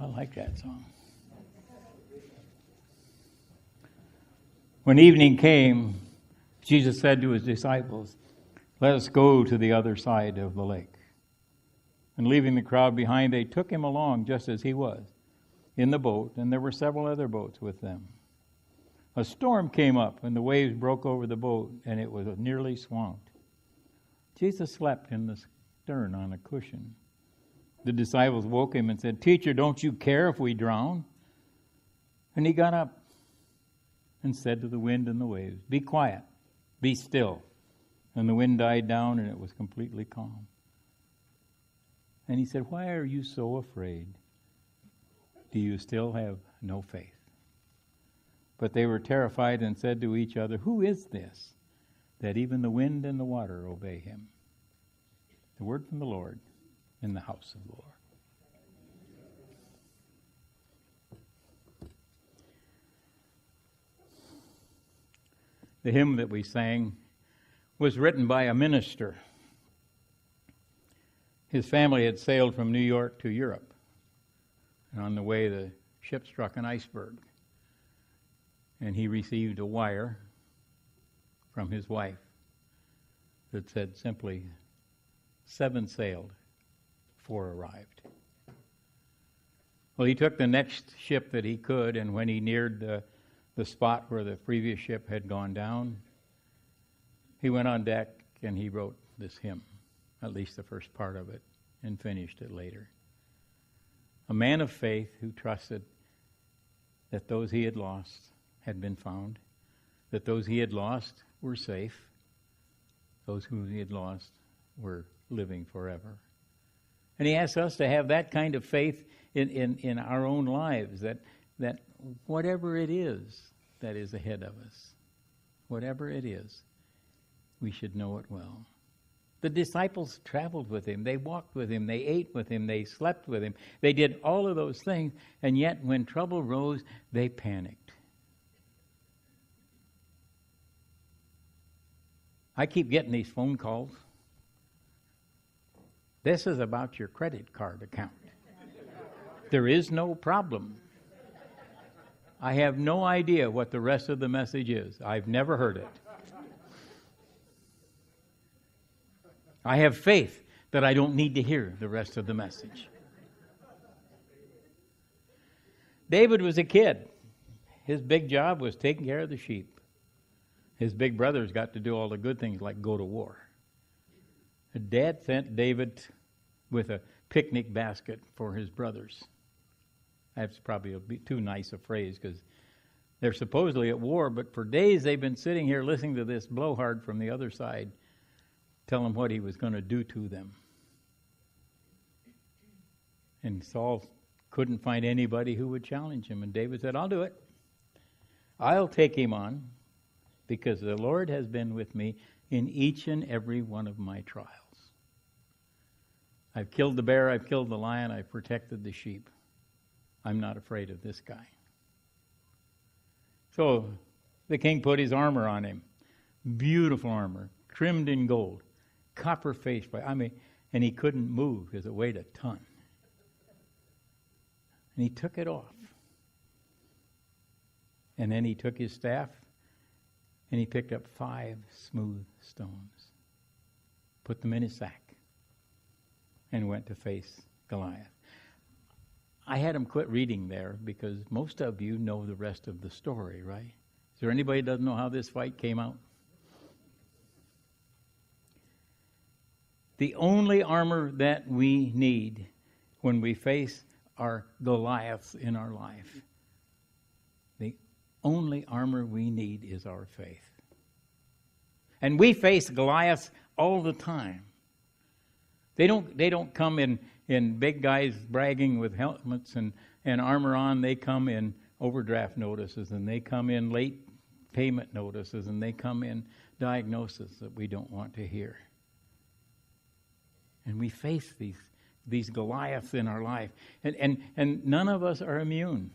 I like that song. When evening came, Jesus said to his disciples, "Let us go to the other side of the lake." And leaving the crowd behind, they took him along just as he was, in the boat, and there were several other boats with them. A storm came up, and the waves broke over the boat, and it was nearly swamped. Jesus slept in the stern on a cushion. The disciples woke him and said, "Teacher, don't you care if we drown?" And he got up and said to the wind and the waves, "Be quiet, be still." And the wind died down, and it was completely calm. And he said, "Why are you so afraid? Do you still have no faith?" But they were terrified and said to each other, "Who is this, that even the wind and the water obey him?" The word from the Lord in the house of the Lord. The hymn that we sang was written by a minister. His family had sailed from New York to Europe. And on the way, the ship struck an iceberg. And he received a wire from his wife that said simply, 7 sailed, 4 arrived. Well, he took the next ship that he could, and when he neared the spot where the previous ship had gone down, he went on deck and he wrote this hymn, at least the first part of it, and finished it later. A man of faith who trusted that those he had lost had been found, that those he had lost were safe, those whom he had lost were living forever. And he asks us to have that kind of faith in our own lives, that whatever it is that is ahead of us, whatever it is, we should know it well. The disciples traveled with him. They walked with him. They ate with him. They slept with him. They did all of those things. And yet when trouble rose, they panicked. I keep getting these phone calls. This is about your credit card account. There is no problem. I have no idea what the rest of the message is. I've never heard it. I have faith that I don't need to hear the rest of the message. David was a kid. His big job was taking care of the sheep. His big brothers got to do all the good things like go to war. His dad sent David with a picnic basket for his brothers. That's probably too nice a phrase because they're supposedly at war, but for days they've been sitting here listening to this blowhard from the other side tell them what he was going to do to them. And Saul couldn't find anybody who would challenge him. And David said, "I'll do it. I'll take him on because the Lord has been with me in each and every one of my trials. I've killed the bear, I've killed the lion, I've protected the sheep. I'm not afraid of this guy." So the king put his armor on him. Beautiful armor, trimmed in gold. Copper faceplate. And he couldn't move because it weighed a ton. And he took it off. And then he took his staff and he picked up 5 smooth stones, put them in his sack, and went to face Goliath. I had him quit reading there because most of you know the rest of the story, right? Is there anybody who doesn't know how this fight came out? The only armor that we need when we face our Goliaths in our life, the only armor we need is our faith. And we face Goliaths all the time. They don't come in big guys bragging with helmets and armor on. They come in overdraft notices, and they come in late payment notices, and they come in diagnoses that we don't want to hear. And we face these Goliaths in our life. And none of us are immune.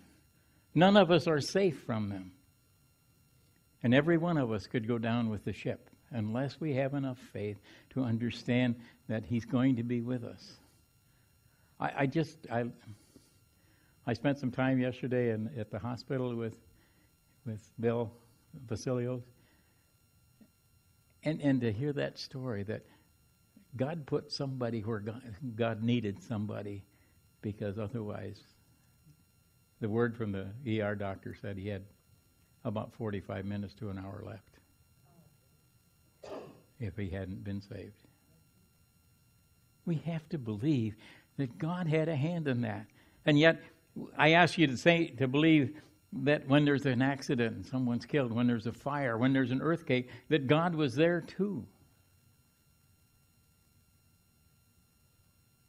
None of us are safe from them. And every one of us could go down with the ship unless we have enough faith to understand that he's going to be with us. I I spent some time yesterday at the hospital with Bill Vasilios. And to hear that story that God put somebody where God needed somebody, because otherwise the word from the ER doctor said he had about 45 minutes to an hour left if he hadn't been saved. We have to believe that God had a hand in that. And yet, I ask you to believe that when there's an accident and someone's killed, when there's a fire, when there's an earthquake, that God was there too.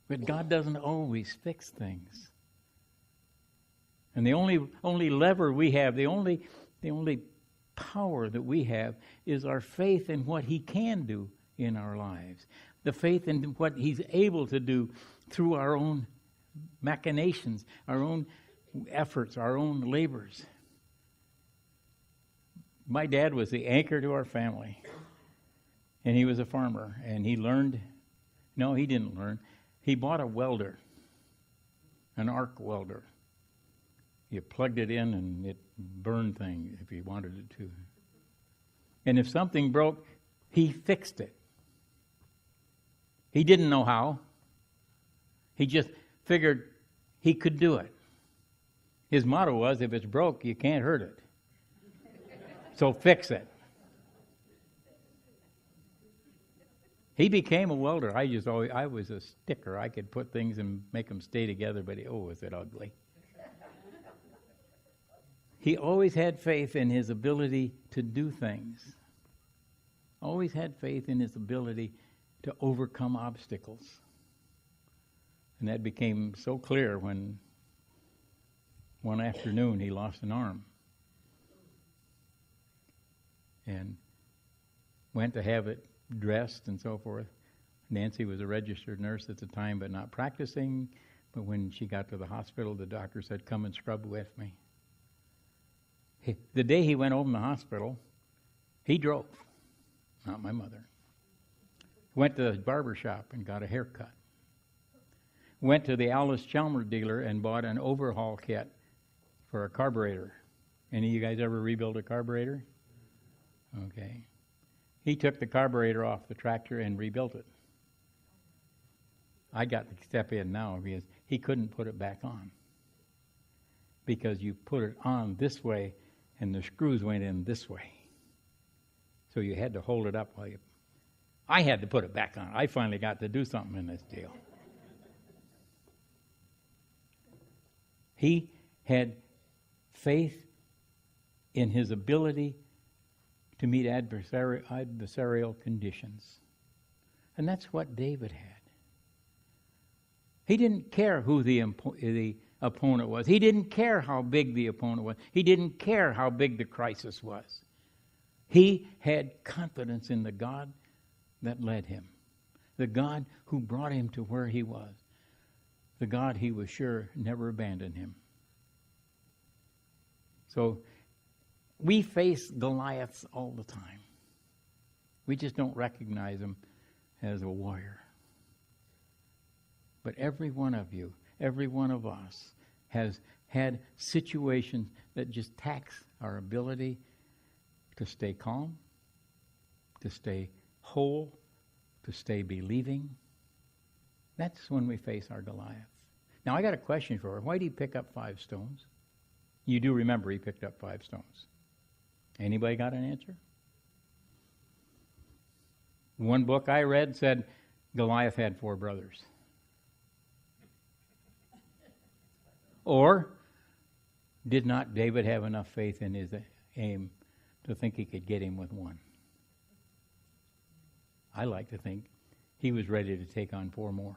But God doesn't always fix things. And the only lever we have, the only power that we have is our faith in what He can do in our lives. The faith in what He's able to do through our own machinations, our own efforts, our own labors. My dad was the anchor to our family. And he was a farmer. And he learned, no, he didn't learn. He bought a welder, an arc welder. You plugged it in and it burned things if you wanted it to. And if something broke, he fixed it. He didn't know how. He just figured he could do it. His motto was, if it's broke, you can't hurt it. So fix it. He became a welder. I was a sticker. I could put things and make them stay together, but was it ugly. He always had faith in his ability to do things. Always had faith in his ability to overcome obstacles. And that became so clear when one afternoon he lost an arm. And went to have it dressed and so forth. Nancy was a registered nurse at the time, but not practicing. But when she got to the hospital, the doctor said, "Come and scrub with me." The day he went home from the hospital, he drove, not my mother. Went to the barber shop and got a haircut. Went to the Alice Chalmers dealer and bought an overhaul kit for a carburetor. Any of you guys ever rebuild a carburetor? Okay. He took the carburetor off the tractor and rebuilt it. I got to step in now because he couldn't put it back on. Because you put it on this way and the screws went in this way. So you had to hold it up while you... I had to put it back on. I finally got to do something in this deal. He had faith in his ability to meet adversarial conditions. And that's what David had. He didn't care who the opponent was. He didn't care how big the opponent was. He didn't care how big the crisis was. He had confidence in the God that led him, the God who brought him to where he was, the God he was sure never abandoned him. So we face Goliaths all the time. We just don't recognize him as a warrior. But every one of you, every one of us has had situations that just tax our ability to stay calm, to stay whole, to stay believing. That's when we face our Goliaths. Now, I got a question for her. Why did he pick up 5 stones? You do remember he picked up 5 stones. Anybody got an answer? One book I read said Goliath had 4 brothers. Or did not David have enough faith in his aim to think he could get him with 1? I like to think he was ready to take on 4 more.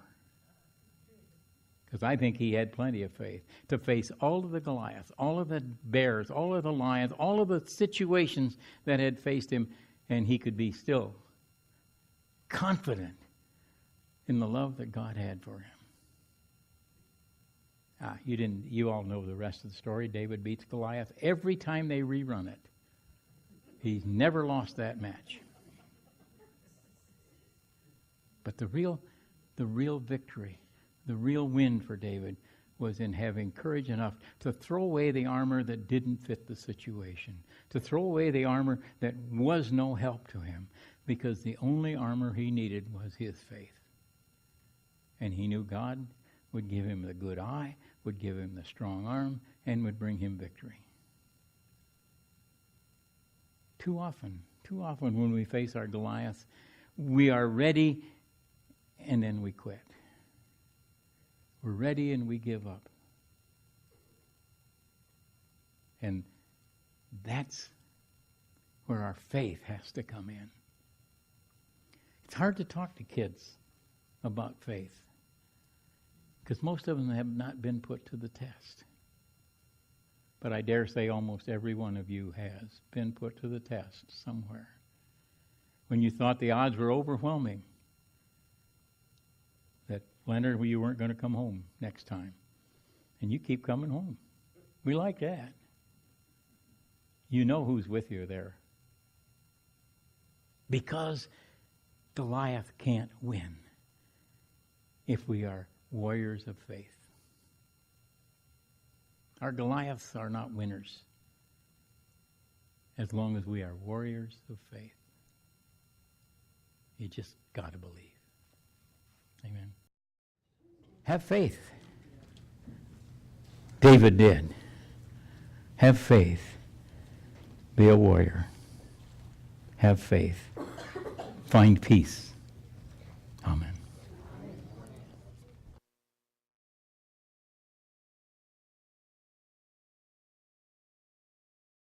Because I think he had plenty of faith to face all of the Goliaths, all of the bears, all of the lions, all of the situations that had faced him, and he could be still confident in the love that God had for him. You all know the rest of the story. David beats Goliath every time they rerun it. He's never lost that match. But the real victory, the real win for David was in having courage enough to throw away the armor that didn't fit the situation, to throw away the armor that was no help to him, because the only armor he needed was his faith. And he knew God would give him the good eye, would give him the strong arm, and would bring him victory. Too often when we face our Goliath, we are ready and then we quit. We're ready and we give up. And that's where our faith has to come in. It's hard to talk to kids about faith because most of them have not been put to the test. But I dare say almost every one of you has been put to the test somewhere. When you thought the odds were overwhelming, that Leonard, you weren't going to come home next time. And you keep coming home. We like that. You know who's with you there. Because Goliath can't win if we are warriors of faith. Our Goliaths are not winners as long as we are warriors of faith. You just got to believe. Amen. Have faith. David did. Have faith. Be a warrior. Have faith. Find peace.